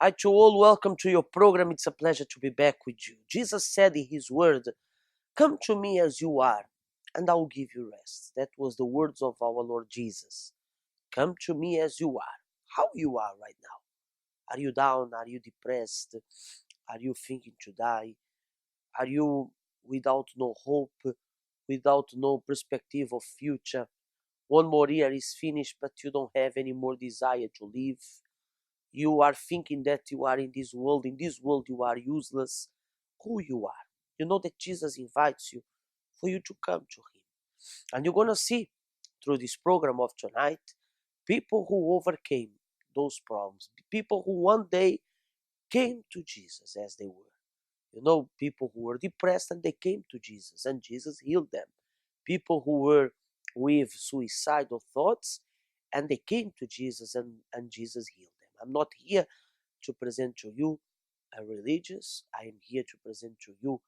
Hi to all, welcome to your program. It's a pleasure to be back with you. Jesus said in his word, "Come to me as you are, and I will give you rest." That was the words of our Lord Jesus. Come to me as you are. How you are right now? Are you down? Are you depressed? Are you thinking to die? Are you without no hope, without no perspective of future? One more year is finished, but you don't have any more desire to live. You are thinking that you are in this world you are useless. Who you are? You know that Jesus invites you for you to come to him. And you're gonna see through this program of tonight, people who overcame those problems, people who one day came to Jesus as they were. You know, people who were depressed and they came to Jesus and Jesus healed them. People who were with suicidal thoughts and they came to Jesus and Jesus healed them. I'm not here to present to you a religious, I am here to present to you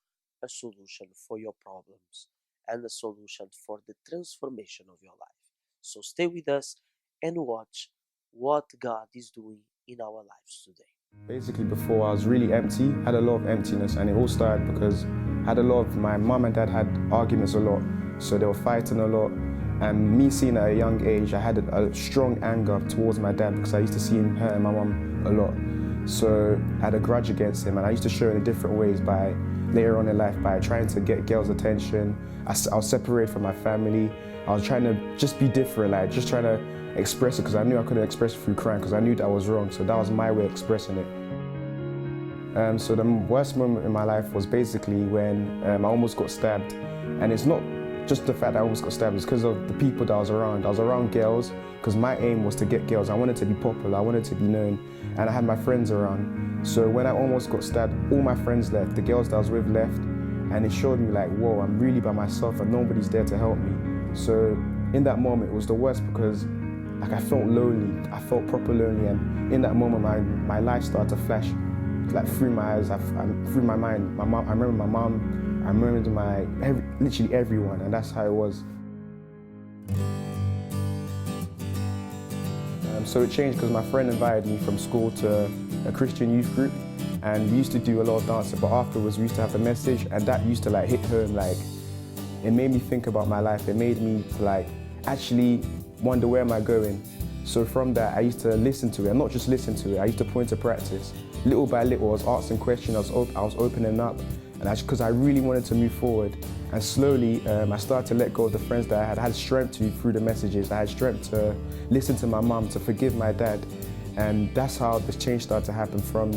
a solution for your problems and a solution for the transformation of your life. So stay with us and watch what God is doing in our lives today. Basically, before I was really empty, had a lot of emptiness, and it all started because I had a lot of, my mum and dad had arguments a lot, so they were fighting a lot. And me seeing at a young age, I had a strong anger towards my dad because I used to see him hurting my mum a lot. So I had a grudge against him, and I used to show it in different ways by later on in life by trying to get girls' attention. I was separated from my family. I was trying to just be different, like just trying to express it because I knew I couldn't express it through crying because I knew that I was wrong. So that was my way of expressing it. So the worst moment in my life was basically when I almost got stabbed. And it's not just the fact that I almost got stabbed, it's because of the people that I was around. I was around girls because my aim was to get girls. I wanted to be popular, I wanted to be known, and I had my friends around. So when I almost got stabbed, all my friends left, the girls that I was with left, and it showed me like, whoa, I'm really by myself and nobody's there to help me. So in that moment, it was the worst because like I felt lonely, I felt proper lonely, and in that moment my life started to flash like through my eyes, through my mind. I remember my mum, I remember literally everyone, and that's how it was. So it changed because my friend invited me from school to a Christian youth group, and we used to do a lot of dancing, but afterwards we used to have a message, and that used to like hit home. Like it made me think about my life. It made me like actually wonder, where am I going? So from that I used to listen to it, and not just listen to it, I used to put into practice. Little by little I was asking questions, I was opening up, and that's because I really wanted to move forward. And slowly I started to let go of the friends that I had. I had strength to through the messages. I had strength to listen to my mum, to forgive my dad. And that's how the change started to happen from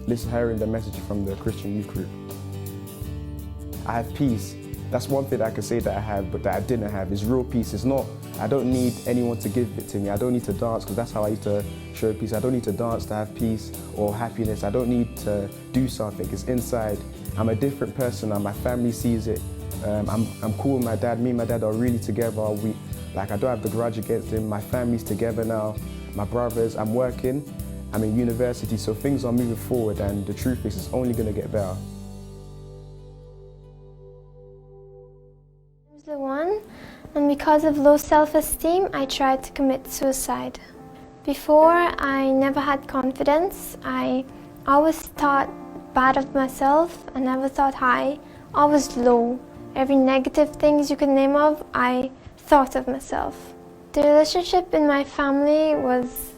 hearing the message from the Christian youth group. I have peace. That's one thing that I can say that I have, but that I didn't have, is real peace. It's not, I don't need anyone to give it to me. I don't need to dance, because that's how I used to show peace. I don't need to dance to have peace or happiness. I don't need to do something. It's inside. I'm a different person now. My family sees it. I'm cool with my dad. Me and my dad are really together. I don't have the grudge against him. My family's together now. My brothers, I'm working. I'm in university, so things are moving forward, and the truth is, it's only going to get better. The one, and because of low self-esteem, I tried to commit suicide. Before, I never had confidence. I always thought bad of myself. I never thought high, always low. Every negative things you could name of, I thought of myself. The relationship in my family was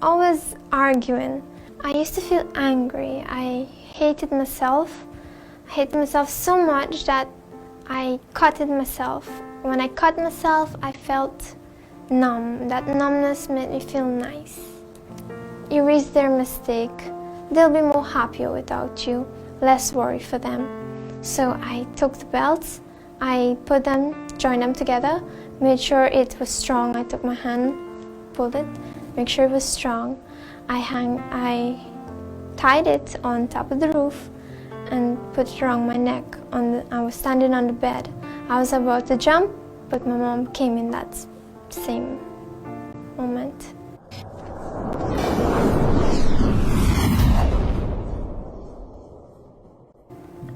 always arguing. I used to feel angry. I hated myself. I hated myself so much that I cutted myself. When I cut myself, I felt numb. That numbness made me feel nice. Erase their mistake. They'll be more happier without you, less worry for them. So I took the belts, I put them, joined them together, made sure it was strong. I took my hand, pulled it, make sure it was strong. I tied it on top of the roof and put it around my neck. I was standing on the bed. I was about to jump, but my mom came in that same moment.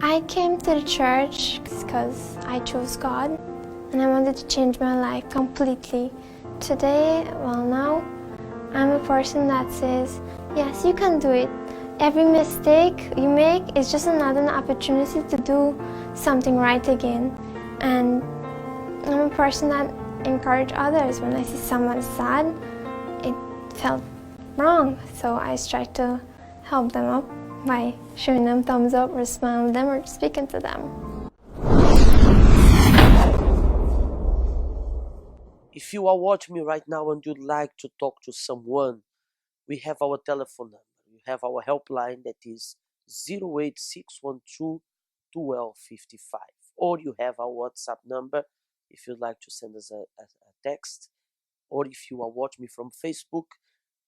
I came to the church because I chose God, and I wanted to change my life completely. Today, well now, I'm a person that says Yes, you can do it. Every mistake you make is just another opportunity to do something right again. And I'm a person that encourages others. When I see someone sad, it felt wrong, so I try to help them up by showing them thumbs up or smiling at them or speaking to them. If you are watching me right now and you'd like to talk to someone, we have our telephone number. We have our helpline that is 08612 1255. Or you have our WhatsApp number if you'd like to send us a text. Or if you are watching me from Facebook,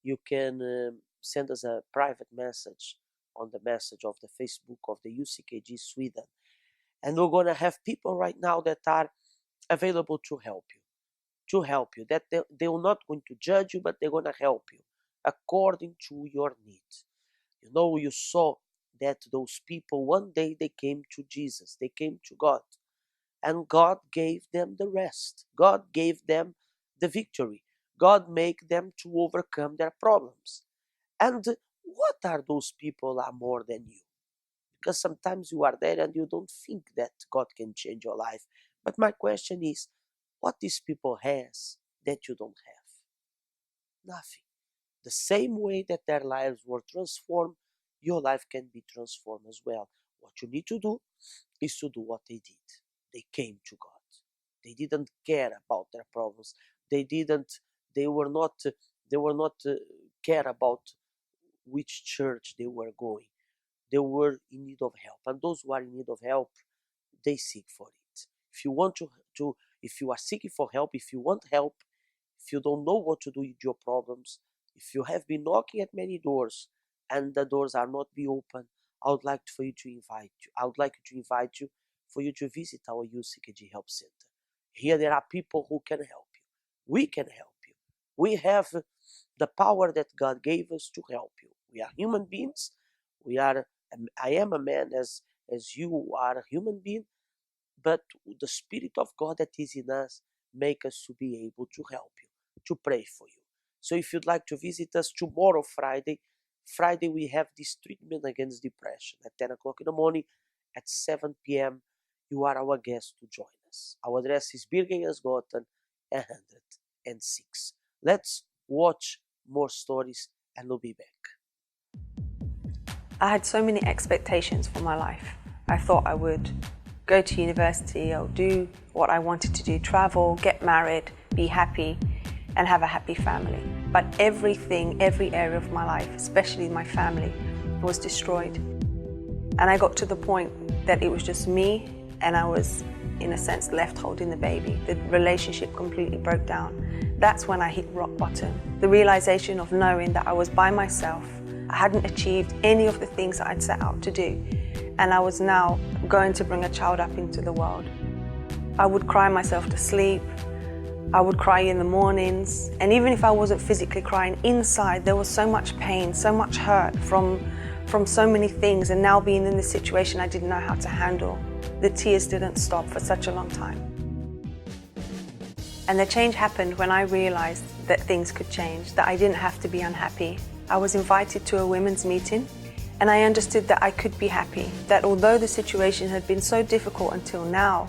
you can send us a private message on the message of the Facebook of the UCKG Sweden. And we're going to have people right now that are available to help you. That they're not going to judge you, but they're going to help you according to your needs. You know, you saw that those people, one day they came to Jesus, they came to God, and God gave them the rest. God gave them the victory. God made them to overcome their problems. And what are those people are more than you? Because sometimes you are there and you don't think that God can change your life. But my question is, what these people has that you don't have? Nothing. The same way that their lives were transformed, your life can be transformed as well. What you need to do is to do what they did. They came to God. They didn't care about their problems. They were not care about which church they were going. They were in need of help. And those who are in need of help, they seek for it. If you want if you are seeking for help, if you want help, if you don't know what to do with your problems, if you have been knocking at many doors and the doors are not be open, I would like for you to invite you. I would like to invite you for you to visit our UCKG Help Center. Here there are people who can help you. We can help you. We have the power that God gave us to help you. We are human beings. I am a man as you are a human being, but the Spirit of God that is in us make us to be able to help you, to pray for you. So if you'd like to visit us tomorrow, Friday we have this treatment against depression at 10 o'clock in the morning. At 7 p.m. you are our guest to join us. Our address is Birgensgatan 106. Let's watch more stories and we'll be back. I had so many expectations for my life. I thought I would go to university, I'll do what I wanted to do, travel, get married, be happy, and have a happy family. But everything, every area of my life, especially my family, was destroyed. And I got to the point that it was just me, and I was, in a sense, left holding the baby. The relationship completely broke down. That's when I hit rock bottom. The realization of knowing that I was by myself, I hadn't achieved any of the things that I'd set out to do, and I was now going to bring a child up into the world. I would cry myself to sleep. I would cry in the mornings, and even if I wasn't physically crying, inside there was so much pain, so much hurt from so many things, and now being in this situation I didn't know how to handle. The tears didn't stop for such a long time. And the change happened when I realized that things could change, that I didn't have to be unhappy. I was invited to a women's meeting, and I understood that I could be happy, that although the situation had been so difficult until now,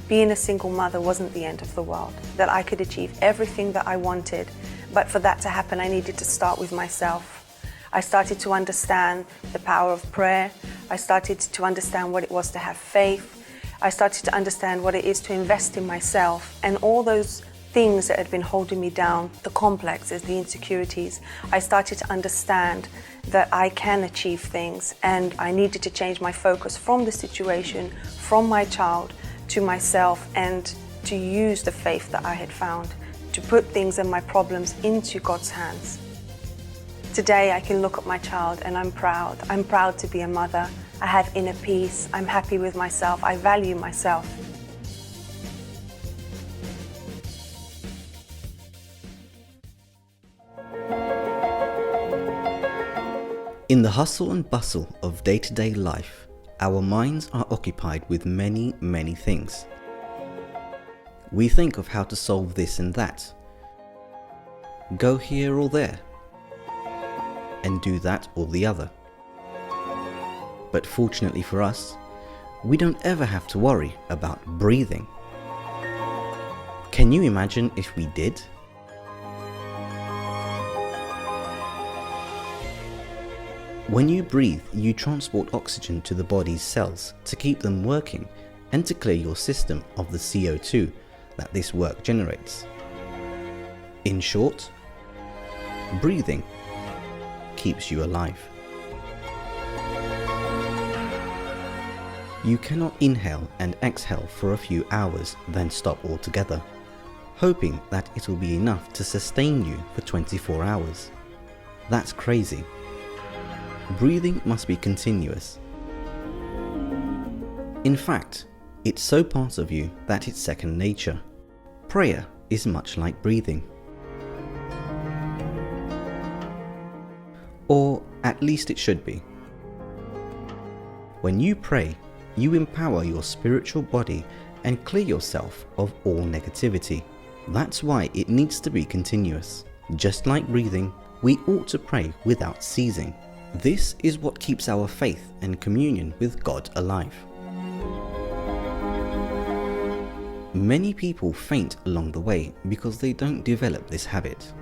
being a single mother wasn't the end of the world, that I could achieve everything that I wanted, but for that to happen I needed to start with myself. I started to understand the power of prayer. I started to understand what it was to have faith. I started to understand what it is to invest in myself, and all those things that had been holding me down, the complexes, the insecurities. I started to understand that I can achieve things, and I needed to change my focus from the situation, from my child, to myself, and to use the faith that I had found to put things and my problems into God's hands. Today I can look at my child and I'm proud. I'm proud to be a mother. I have inner peace. I'm happy with myself. I value myself. In the hustle and bustle of day-to-day life, our minds are occupied with many, many things. We think of how to solve this and that, go here or there. and do that or the other. But fortunately for us, we don't ever have to worry about breathing. Can you imagine if we did? When you breathe, you transport oxygen to the body's cells to keep them working and to clear your system of the CO2 that this work generates. In short, breathing keeps you alive. You cannot inhale and exhale for a few hours, then stop altogether, hoping that it will be enough to sustain you for 24 hours. That's crazy. Breathing must be continuous. In fact, it's so part of you that it's second nature. Prayer is much like breathing. Or at least it should be. When you pray, you empower your spiritual body and clear yourself of all negativity. That's why it needs to be continuous. Just like breathing, we ought to pray without ceasing. This is what keeps our faith and communion with God alive. Many people faint along the way because they don't develop this habit.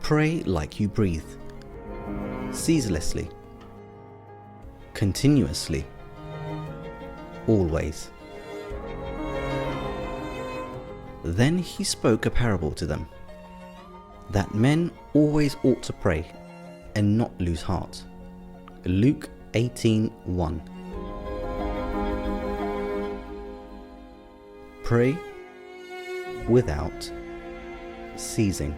Pray like you breathe, ceaselessly, continuously, always. Then he spoke a parable to them, that men always ought to pray and not lose heart. Luke 18:1. Pray without ceasing.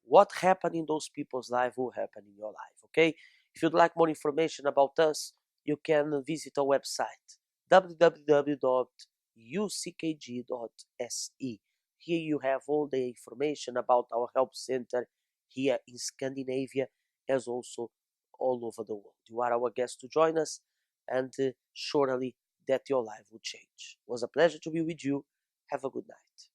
What happened in those people's life will happen in your life, okay? If you'd like more information about us, you can visit our website, www.uckg.se. Here you have all the information about our help center here in Scandinavia, as also all over the world. You are our guest to join us, and surely that your life will change. It was a pleasure to be with you. Have a good night.